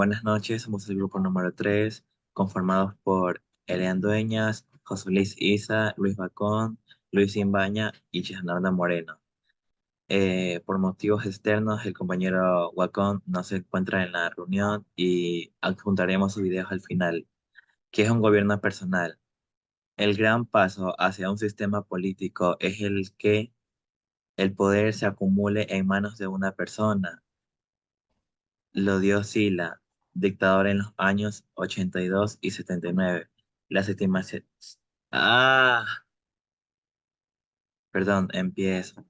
Buenas noches, somos el grupo número 3, conformados por Elian Dueñas, José Luis Isa, Luis Bacón, Luis Imbaña y Gianardo Moreno. Por motivos externos, el compañero Bacón no se encuentra en la reunión y adjuntaremos sus videos al final. ¿Qué es un gobierno personal? El gran paso hacia un sistema político es el que el poder se acumule en manos de una persona. Lo dio Sila, dictador en los años 82 y 79. Las estimaciones... Ah, perdón, empiezo.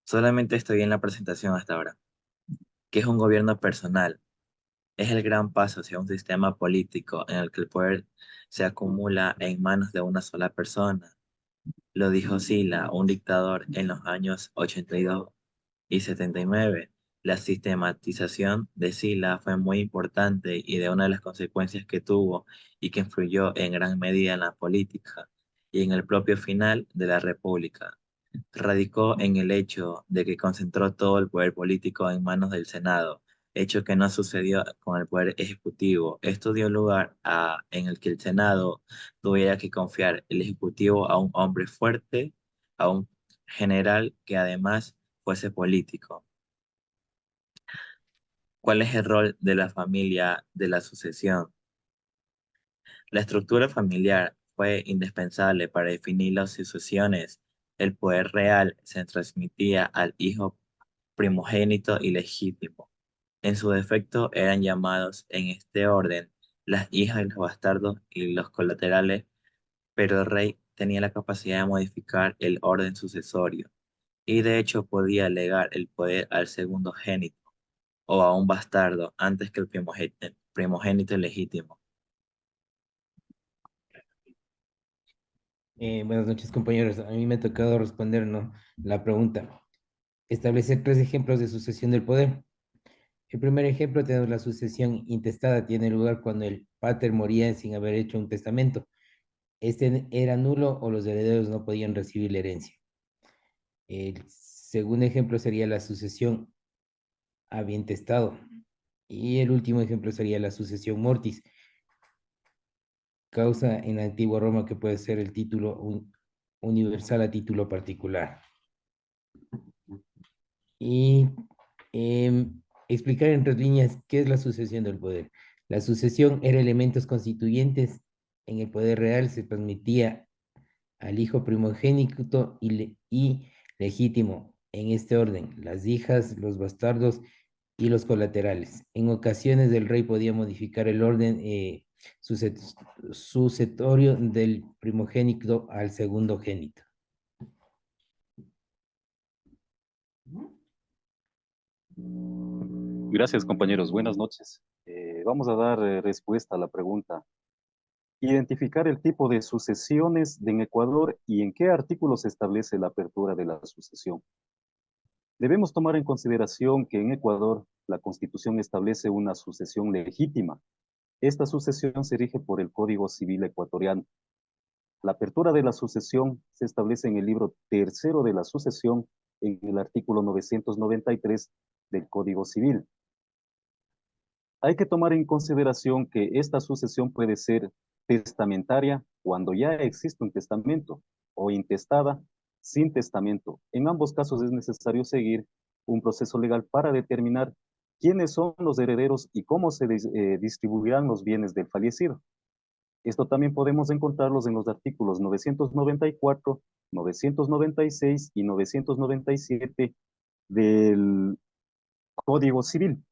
Solamente estoy en la presentación hasta ahora. ¿Qué es un gobierno personal? Es el gran paso hacia un sistema político en el que el poder se acumula en manos de una sola persona. Lo dijo Sila, un dictador en los años 82 y 79. La sistematización de Sila fue muy importante y de una de las consecuencias que tuvo y que influyó en gran medida en la política y en el propio final de la República. Radicó en el hecho de que concentró todo el poder político en manos del Senado, hecho que no sucedió con el poder ejecutivo. Esto dio lugar en el que el Senado tuviera que confiar el ejecutivo a un hombre fuerte, a un general que además fuese político. ¿Cuál es el rol de la familia de la sucesión? La estructura familiar fue indispensable para definir las sucesiones. El poder real se transmitía al hijo primogénito y legítimo. En su defecto eran llamados en este orden las hijas y los bastardos y los colaterales, pero el rey tenía la capacidad de modificar el orden sucesorio y de hecho podía legar el poder al segundo génito o a un bastardo antes que el primogénito legítimo. Buenas noches, compañeros. A mí me ha tocado responder, ¿no?, la pregunta. Establecer tres ejemplos de sucesión del poder. El primer ejemplo tenemos la sucesión intestada. Tiene lugar cuando el pater moría sin haber hecho un testamento. Este era nulo o los herederos no podían recibir la herencia. El segundo ejemplo sería la sucesión intestado. Y el último ejemplo sería la sucesión mortis, causa en la antigua Roma que puede ser el título universal a título particular. Y explicar en tres líneas qué es la sucesión del poder. La sucesión era elementos constituyentes en el poder real, se transmitía al hijo primogénito y legítimo, en este orden, las hijas, los bastardos y los colaterales. En ocasiones el rey podía modificar el orden sucesorio del primogénito al segundo génito. Gracias, compañeros. Buenas noches. Vamos a dar respuesta a la pregunta. Identificar el tipo de sucesiones en Ecuador y en qué artículo se establece la apertura de la sucesión. Debemos tomar en consideración que en Ecuador la Constitución establece una sucesión legítima. Esta sucesión se rige por el Código Civil ecuatoriano. La apertura de la sucesión se establece en el libro tercero de la sucesión en el artículo 993 del Código Civil. Hay que tomar en consideración que esta sucesión puede ser testamentaria cuando ya existe un testamento o intestada sin testamento. En ambos casos es necesario seguir un proceso legal para determinar quiénes son los herederos y cómo se distribuirán los bienes del fallecido. Esto también podemos encontrarlos en los artículos 994, 996 y 997 del Código Civil.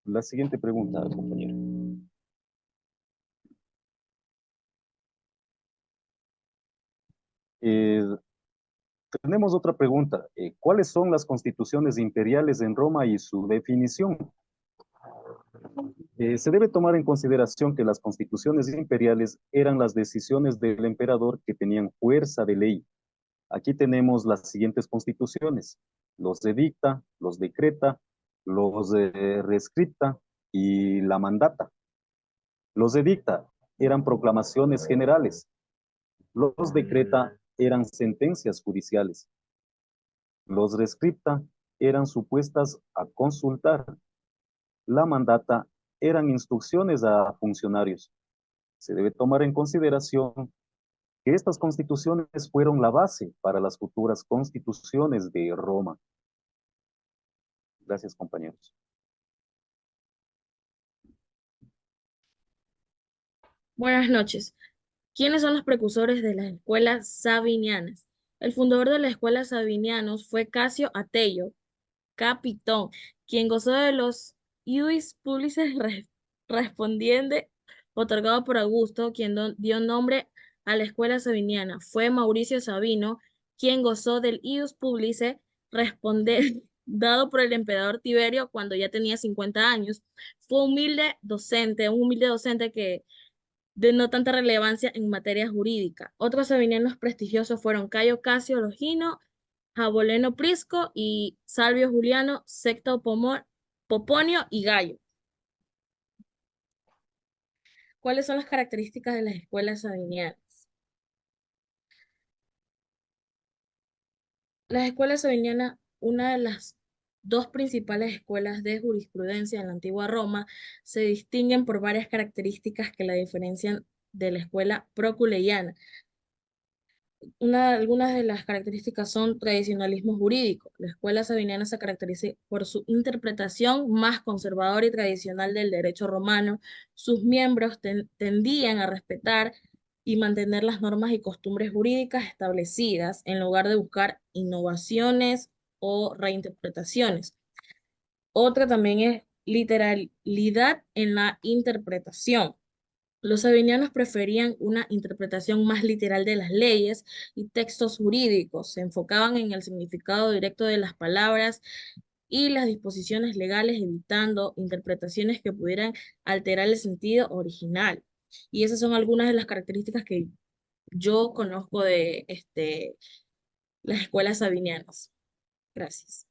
La siguiente pregunta, compañero. Eh, Tenemos otra pregunta. ¿Cuáles son las constituciones imperiales en Roma y su definición? Se debe tomar en consideración que las constituciones imperiales eran las decisiones del emperador que tenían fuerza de ley. Aquí tenemos las siguientes constituciones: los edicta, los decreta, los rescripta y la mandata. Los edicta eran proclamaciones generales. Los decreta eran sentencias judiciales. Los rescripta eran supuestas a consultar. La mandata eran instrucciones a funcionarios. Se debe tomar en consideración que estas constituciones fueron la base para las futuras constituciones de Roma. Gracias, compañeros. Buenas noches. ¿Quiénes son los precursores de las escuelas sabinianas? El fundador de la escuela sabinianos fue Casio Atelio, Capitón, quien gozó de los ius publicis respondiende otorgado por Augusto, quien dio nombre a la escuela sabiniana. Fue Mauricio Sabino, quien gozó del ius publicis responde dado por el emperador Tiberio cuando ya tenía 50 años. Fue un humilde docente que de no tanta relevancia en materia jurídica. Otros sabinianos prestigiosos fueron Cayo Casio Longino, Jaboleno Prisco y Salvio Juliano, Sexto Poponio y Gallo. ¿Cuáles son las características de las escuelas sabinianas? Las escuelas sabinianas, una de las dos principales escuelas de jurisprudencia en la antigua Roma, se distinguen por varias características que la diferencian de la escuela proculeyana. Algunas de las características son tradicionalismo jurídico. La escuela sabiniana se caracteriza por su interpretación más conservadora y tradicional del derecho romano. Sus miembros tendían a respetar y mantener las normas y costumbres jurídicas establecidas en lugar de buscar innovaciones o reinterpretaciones. Otra también es literalidad en la interpretación. Los sabinianos preferían una interpretación más literal de las leyes y textos jurídicos. Se enfocaban en el significado directo de las palabras y las disposiciones legales, evitando interpretaciones que pudieran alterar el sentido original. Y esas son algunas de las características que yo conozco de las escuelas sabinianas. Gracias.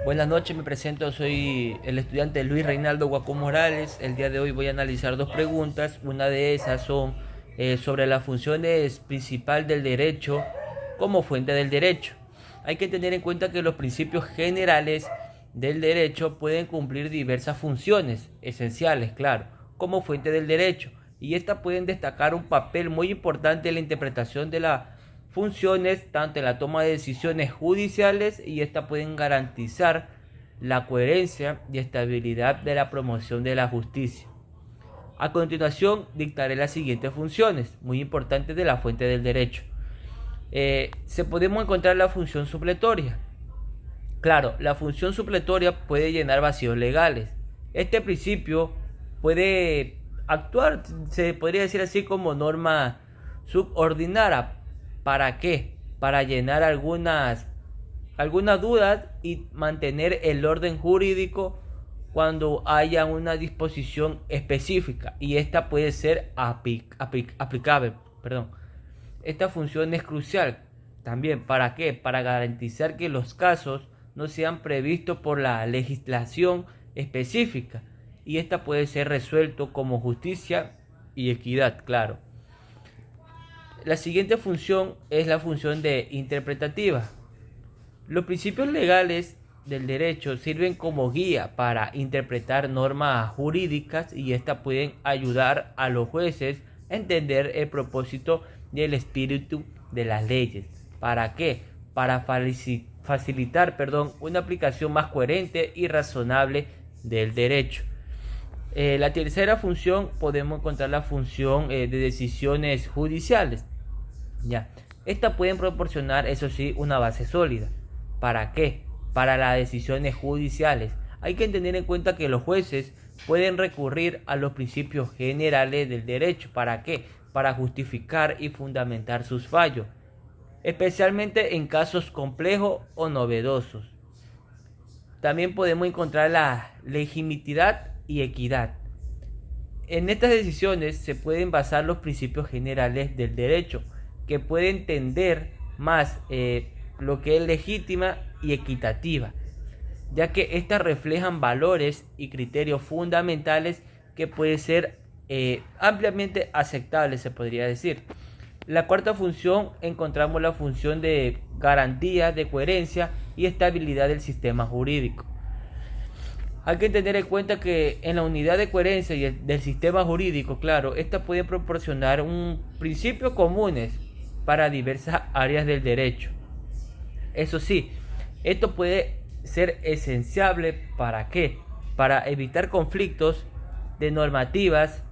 Buenas noches, me presento, soy el estudiante Luis Reinaldo Guacó Morales. El día de hoy voy a analizar dos preguntas. Una de esas son sobre las funciones principales del derecho como fuente del derecho. Hay que tener en cuenta que los principios generales del derecho pueden cumplir diversas funciones esenciales, claro, como fuente del derecho, y estas pueden destacar un papel muy importante en la interpretación de las funciones, tanto en la toma de decisiones judiciales, y estas pueden garantizar la coherencia y estabilidad de la promoción de la justicia. A continuación dictaré las siguientes funciones muy importantes de la fuente del derecho. Se podemos encontrar la función supletoria. Claro, la función supletoria puede llenar vacíos legales. Este principio puede actuar, se podría decir así, como norma subordinada. ¿Para qué? Para llenar algunas dudas y mantener el orden jurídico cuando haya una disposición específica, y esta puede ser aplicable. Esta función es crucial también. ¿Para qué? Para garantizar que los casos no sean previstos por la legislación específica, y esta puede ser resuelto como justicia y equidad, claro. La siguiente función es la función de interpretativa. Los principios legales del derecho sirven como guía para interpretar normas jurídicas, y estas pueden ayudar a los jueces a entender el propósito y el espíritu de las leyes. ¿Para qué? Para facilitar una aplicación más coherente y razonable del derecho. La tercera función podemos encontrar la función de decisiones judiciales. Estas pueden proporcionar, eso sí, una base sólida. ¿Para qué? Para las decisiones judiciales. Hay que tener en cuenta que los jueces pueden recurrir a los principios generales del derecho. ¿Para qué? Para justificar y fundamentar sus fallos, especialmente en casos complejos o novedosos. También podemos encontrar la legitimidad y equidad. En estas decisiones se pueden basar los principios generales del derecho, que pueden entender más lo que es legítima y equitativa, ya que estas reflejan valores y criterios fundamentales que pueden ser ampliamente aceptables, se podría decir. La cuarta función encontramos la función de garantía, de coherencia y estabilidad del sistema jurídico. Hay que tener en cuenta que en la unidad de coherencia y del sistema jurídico, claro, esta puede proporcionar un principios comunes para diversas áreas del derecho. Eso sí, esto puede ser esencial ¿para qué? Para evitar conflictos de normativas,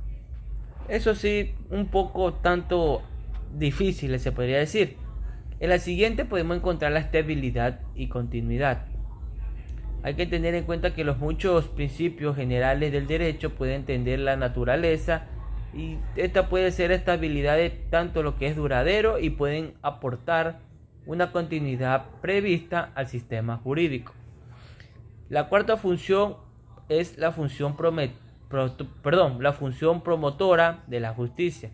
eso sí, un poco tanto difíciles se podría decir. En la siguiente podemos encontrar la estabilidad y continuidad. Hay que tener en cuenta que los muchos principios generales del derecho pueden entender la naturaleza y esta puede ser estabilidad de tanto lo que es duradero y pueden aportar una continuidad prevista al sistema jurídico. La cuarta función es la función promotora de la justicia.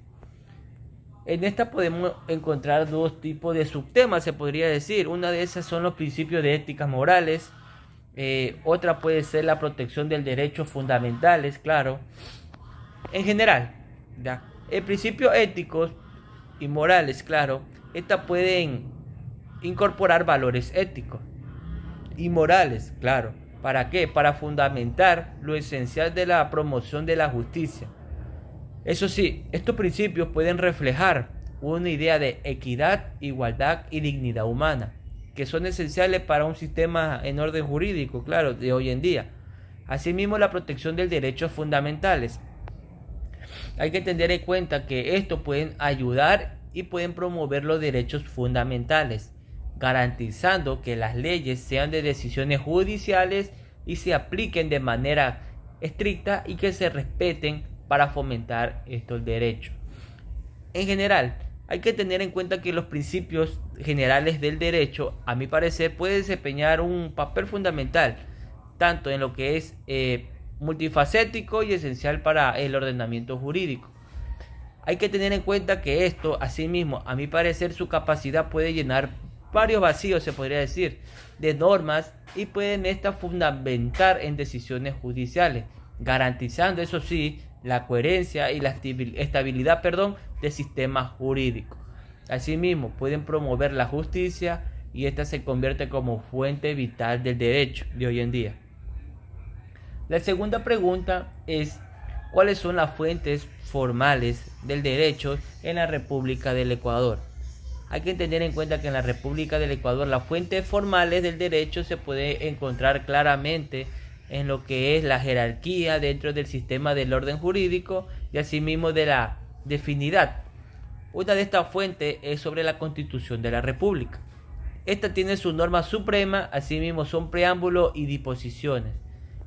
En esta podemos encontrar dos tipos de subtemas, se podría decir. Una de esas son los principios de éticas morales. Otra puede ser la protección del derechos fundamentales, claro. En general, ¿ya? El principio éticos y morales, claro, estas pueden incorporar valores éticos y morales, claro. ¿Para qué? Para fundamentar lo esencial de la promoción de la justicia. Eso sí, estos principios pueden reflejar una idea de equidad, igualdad y dignidad humana, que son esenciales para un sistema en orden jurídico, claro, de hoy en día. Asimismo, la protección de derechos fundamentales. Hay que tener en cuenta que estos pueden ayudar y pueden promover los derechos fundamentales, garantizando que las leyes sean de decisiones judiciales y se apliquen de manera estricta y que se respeten para fomentar estos derechos. En general, hay que tener en cuenta que los principios generales del derecho, a mi parecer, pueden desempeñar un papel fundamental, tanto en lo que es multifacético y esencial para el ordenamiento jurídico. Hay que tener en cuenta que esto, asimismo, a mi parecer, su capacidad puede llenar varios vacíos, se podría decir, de normas y pueden estas fundamentar en decisiones judiciales, garantizando, eso sí, la coherencia y la estabilidad, del sistema jurídico. Asimismo, pueden promover la justicia y esta se convierte como fuente vital del derecho de hoy en día. La segunda pregunta es: ¿cuáles son las fuentes formales del derecho en la República del Ecuador? Hay que tener en cuenta que en la República del Ecuador las fuentes formales del derecho se puede encontrar claramente en lo que es la jerarquía dentro del sistema del orden jurídico y asimismo de la definidad. Una de estas fuentes es sobre la Constitución de la República. Esta tiene su norma suprema, asimismo son preámbulos y disposiciones.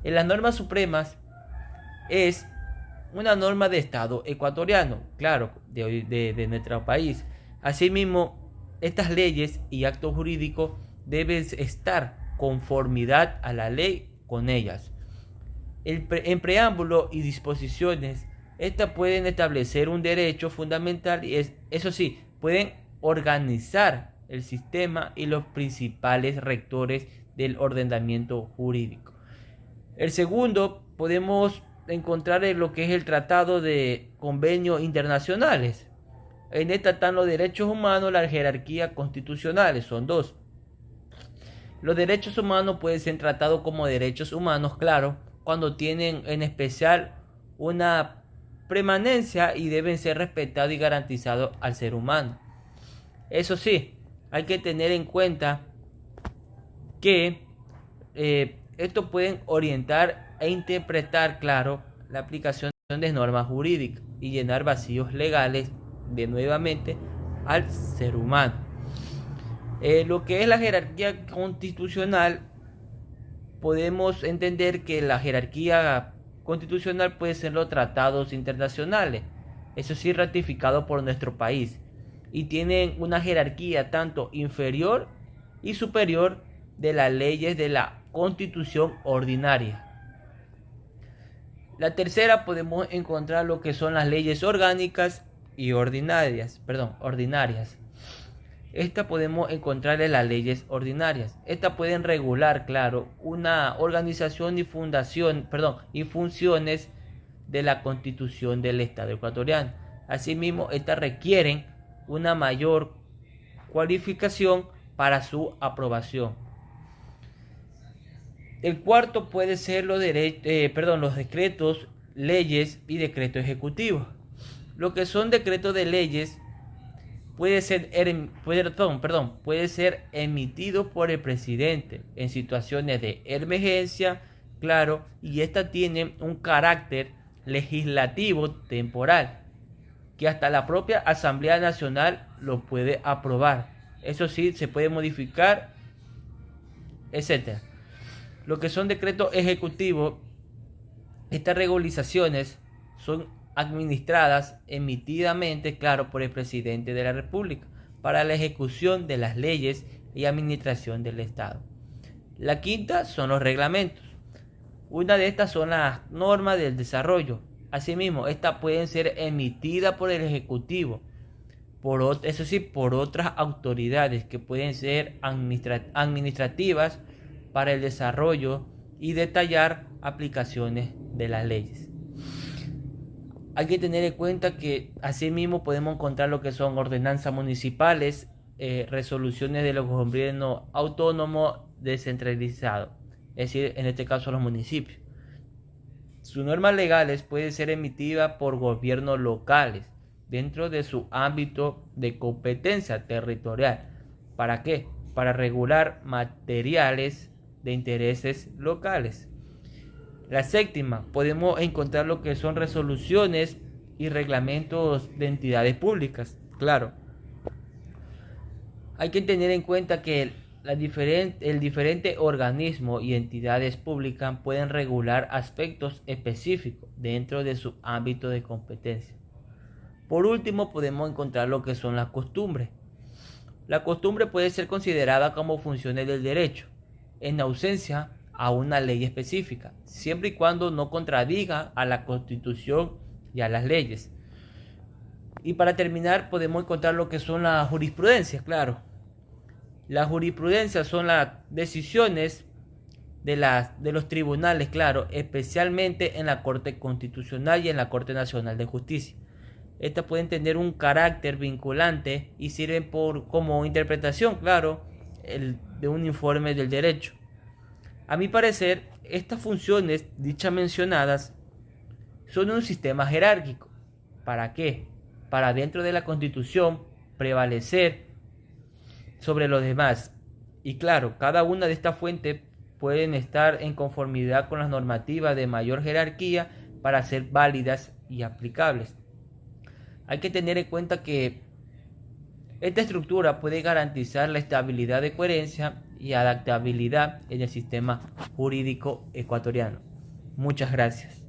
En las normas supremas es una norma de Estado ecuatoriano, claro, de nuestro país. Asimismo, estas leyes y actos jurídicos deben estar conformidad a la ley con ellas. En preámbulo y disposiciones, estas pueden establecer un derecho fundamental y eso sí, pueden organizar el sistema y los principales rectores del ordenamiento jurídico. El segundo podemos encontrar en lo que es el Tratado de Convenios Internacionales. En esta están los derechos humanos, la jerarquía constitucionales, son dos. Los derechos humanos pueden ser tratados como derechos humanos, claro, cuando tienen en especial una permanencia y deben ser respetados y garantizados al ser humano. Eso sí, hay que tener en cuenta que estos pueden orientar e interpretar, claro, la aplicación de normas jurídicas y llenar vacíos legales de nuevamente al ser humano. Lo que es la jerarquía constitucional, podemos entender que la jerarquía constitucional puede ser los tratados internacionales, eso sí ratificado por nuestro país, y tienen una jerarquía tanto inferior y superior de las leyes de la Constitución ordinaria. La tercera podemos encontrar lo que son las leyes orgánicas y ordinarias. Estas podemos encontrar en las leyes ordinarias. Estas pueden regular, claro, una organización y funciones de la Constitución del Estado ecuatoriano. Asimismo, estas requieren una mayor cualificación para su aprobación. El cuarto puede ser los decretos, leyes y decretos ejecutivos. Lo que son decretos de leyes puede ser emitido por el presidente en situaciones de emergencia, claro, y esta tiene un carácter legislativo temporal, que hasta la propia Asamblea Nacional lo puede aprobar. Eso sí, se puede modificar, etc. Lo que son decretos ejecutivos, estas regularizaciones son administradas emitidamente, claro, por el presidente de la República para la ejecución de las leyes y administración del Estado. La quinta son los reglamentos. Una de estas son las normas del desarrollo. Asimismo, estas pueden ser emitidas por el Ejecutivo, por otras autoridades que pueden ser administrativas para el desarrollo y detallar aplicaciones de las leyes. Hay que tener en cuenta que asimismo podemos encontrar lo que son ordenanzas municipales, resoluciones de los gobiernos autónomos descentralizados, es decir, en este caso los municipios. Sus normas legales pueden ser emitidas por gobiernos locales dentro de su ámbito de competencia territorial. ¿Para qué? Para regular materiales de intereses locales. La séptima, podemos encontrar lo que son resoluciones y reglamentos de entidades públicas. Claro, hay que tener en cuenta que el diferente organismo y entidades públicas pueden regular aspectos específicos dentro de su ámbito de competencia. Por último, podemos encontrar lo que son las costumbres. La costumbre puede ser considerada como funciones del derecho, en ausencia a una ley específica, siempre y cuando no contradiga a la Constitución y a las leyes. Y para terminar, podemos encontrar lo que son las jurisprudencias, claro. Las jurisprudencias son las decisiones de los tribunales, claro, especialmente en la Corte Constitucional y en la Corte Nacional de Justicia. Estas pueden tener un carácter vinculante y sirven como interpretación, claro, de un informe del derecho. A mi parecer, estas funciones dichas mencionadas son un sistema jerárquico. ¿Para qué? Para dentro de la Constitución prevalecer sobre los demás. Y claro, cada una de estas fuentes pueden estar en conformidad con las normativas de mayor jerarquía para ser válidas y aplicables. Hay que tener en cuenta que esta estructura puede garantizar la estabilidad de coherencia y adaptabilidad en el sistema jurídico ecuatoriano. Muchas gracias.